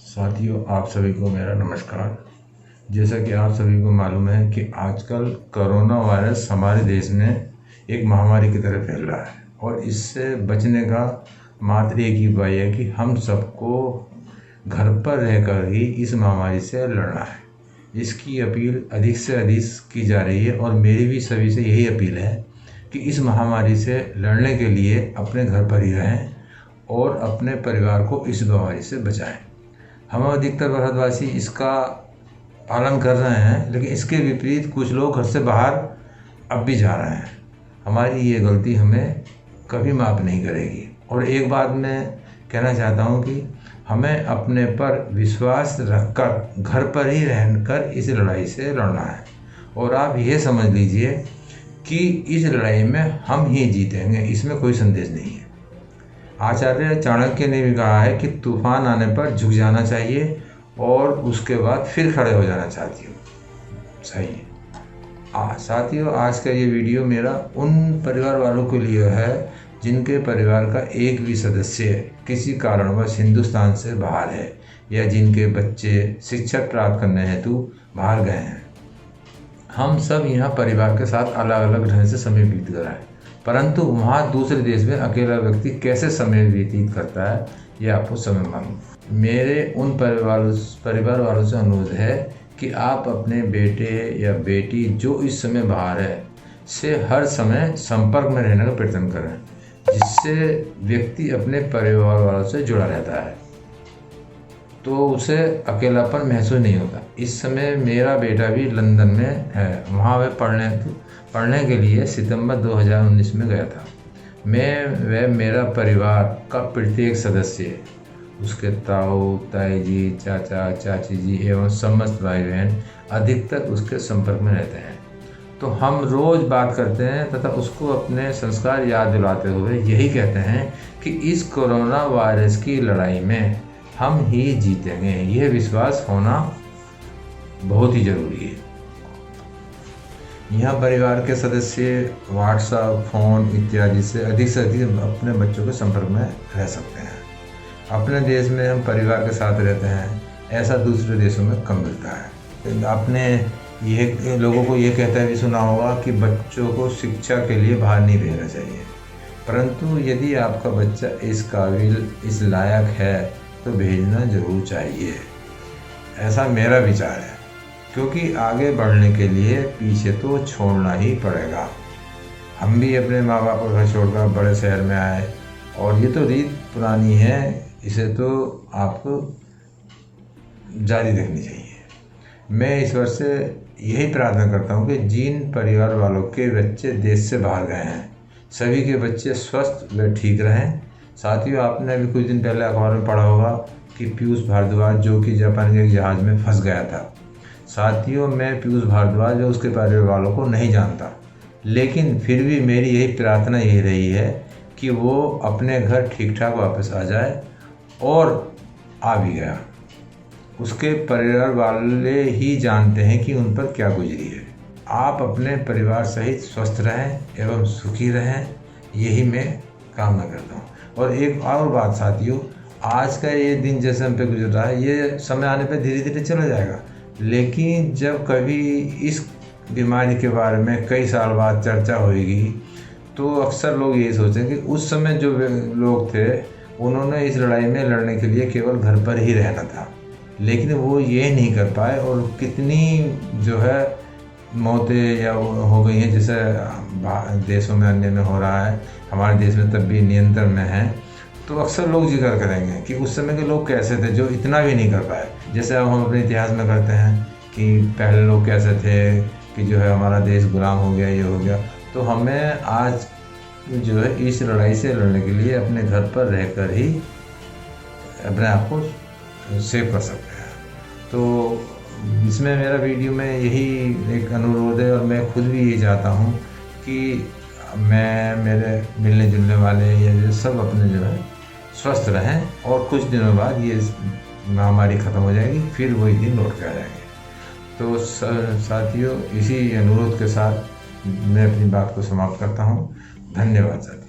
साथियों, आप सभी को मेरा नमस्कार। जैसा कि आप सभी को मालूम है कि आजकल कोरोना वायरस हमारे देश में एक महामारी की तरह फैल रहा है और इससे बचने का मात्र एक ही उपाय है कि हम सबको घर पर रहकर ही इस महामारी से लड़ना है। इसकी अपील अधिक से अधिक की जा रही है और मेरी भी सभी से यही अपील है कि इस महामारी से लड़ने के लिए अपने घर पर ही रहें और अपने परिवार को इस बीमारी से बचाएं। हम अधिकतर भारतवासी इसका पालन कर रहे हैं, लेकिन इसके विपरीत कुछ लोग घर से बाहर अब भी जा रहे हैं। हमारी ये गलती हमें कभी माफ़ नहीं करेगी। और एक बात मैं कहना चाहता हूँ कि हमें अपने पर विश्वास रखकर घर पर ही रहकर इस लड़ाई से लड़ना है। और आप ये समझ लीजिए कि इस लड़ाई में हम ही जीतेंगे, इसमें कोई संदेह नहीं है। आचार्य चाणक्य ने भी कहा है कि तूफान आने पर झुक जाना चाहिए और उसके बाद फिर खड़े हो जाना चाहिए। सही है। साथियों, आज का ये वीडियो मेरा उन परिवार वालों के लिए है जिनके परिवार का एक भी सदस्य किसी कारणवश हिंदुस्तान से बाहर है या जिनके बच्चे शिक्षा प्राप्त करने हेतु बाहर गए हैं। हम सब यहाँ परिवार के साथ अलग अलग ढंग से समय व्यतीत कर रहे हैं, परंतु वहाँ दूसरे देश में अकेला व्यक्ति कैसे समय व्यतीत करता है ये आपको समय मालूम। मेरे उन परिवार वालों से अनुरोध है कि आप अपने बेटे या बेटी जो इस समय बाहर है से हर समय संपर्क में रहने का प्रयत्न करें, जिससे व्यक्ति अपने परिवार वालों से जुड़ा रहता है तो उसे अकेलापन महसूस नहीं होता। इस समय मेरा बेटा भी लंदन में है, वहाँ वह पढ़ने के लिए सितंबर 2019 में गया था। मैं व मेरा परिवार का प्रत्येक सदस्य, उसके ताऊ ताई जी, चाचा चाची जी एवं समस्त भाई बहन अधिकतर उसके संपर्क में रहते हैं। तो हम रोज़ बात करते हैं तथा उसको अपने संस्कार याद दिलाते हुए यही कहते हैं कि इस कोरोना वायरस की लड़ाई में हम ही जीतेंगे। यह विश्वास होना बहुत ही ज़रूरी है। यहाँ परिवार के सदस्य व्हाट्सएप, फ़ोन इत्यादि से अधिक अपने बच्चों के संपर्क में रह सकते हैं। अपने देश में हम परिवार के साथ रहते हैं, ऐसा दूसरे देशों में कम मिलता है। आपने ये लोगों को ये कहता भी सुना होगा कि बच्चों को शिक्षा के लिए बाहर नहीं भेजना चाहिए, परंतु यदि आपका बच्चा इस काबिल, इस लायक है तो भेजना ज़रूर चाहिए। ऐसा मेरा विचार है, क्योंकि आगे बढ़ने के लिए पीछे तो छोड़ना ही पड़ेगा। हम भी अपने माँ बाप का घर छोड़कर बड़े शहर में आए और ये तो रीत पुरानी है, इसे तो आपको जारी रखनी चाहिए। मैं ईश्वर से यही प्रार्थना करता हूँ कि जिन परिवार वालों के बच्चे देश से बाहर गए हैं सभी के बच्चे स्वस्थ व ठीक रहें। साथियों, आपने अभी कुछ दिन पहले अखबार में पढ़ा होगा कि पीयूष भारद्वाज जो कि जापान के एक जहाज़ में फंस गया था। साथियों, मैं पीयूष भारद्वाज और उसके परिवार वालों को नहीं जानता, लेकिन फिर भी मेरी यही प्रार्थना यही रही है कि वो अपने घर ठीक ठाक वापस आ जाए, और आ भी गया। उसके परिवार वाले ही जानते हैं कि उन पर क्या गुजरी है। आप अपने परिवार सहित स्वस्थ रहें एवं सुखी रहें, यही मैं कामना करता हूँ। और एक और बात साथियों, आज का ये दिन जैसे हम पे गुजर रहा है, ये समय आने पे धीरे धीरे चला जाएगा, लेकिन जब कभी इस बीमारी के बारे में कई साल बाद चर्चा होगी तो अक्सर लोग यही सोचेंगे कि उस समय जो लोग थे उन्होंने इस लड़ाई में लड़ने के लिए केवल घर पर ही रहना था, लेकिन वो ये नहीं कर पाए और कितनी जो है मौतें या हो गई हैं, जैसे देशों में अन्य में हो रहा है, हमारे देश में तब भी नियंत्रण में है। तो अक्सर लोग जिक्र करेंगे कि उस समय के लोग कैसे थे जो इतना भी नहीं कर पाए। जैसे अब हम अपने इतिहास में करते हैं कि पहले लोग कैसे थे कि जो है हमारा देश गुलाम हो गया, ये हो गया। तो हमें आज जो है इस लड़ाई से लड़ने के लिए अपने घर पर रहकर ही अपने आप को सेव कर सकते हैं। तो इसमें मेरा वीडियो में यही एक अनुरोध है और मैं खुद भी ये चाहता हूँ कि मैं, मेरे मिलने जुलने वाले ये सब अपने जो है स्वस्थ रहें और कुछ दिनों बाद ये महामारी ख़त्म हो जाएगी, फिर वही दिन लौट के आ जाएंगे। तो साथियों, इसी अनुरोध के साथ मैं अपनी बात को समाप्त करता हूँ। धन्यवाद साथियों।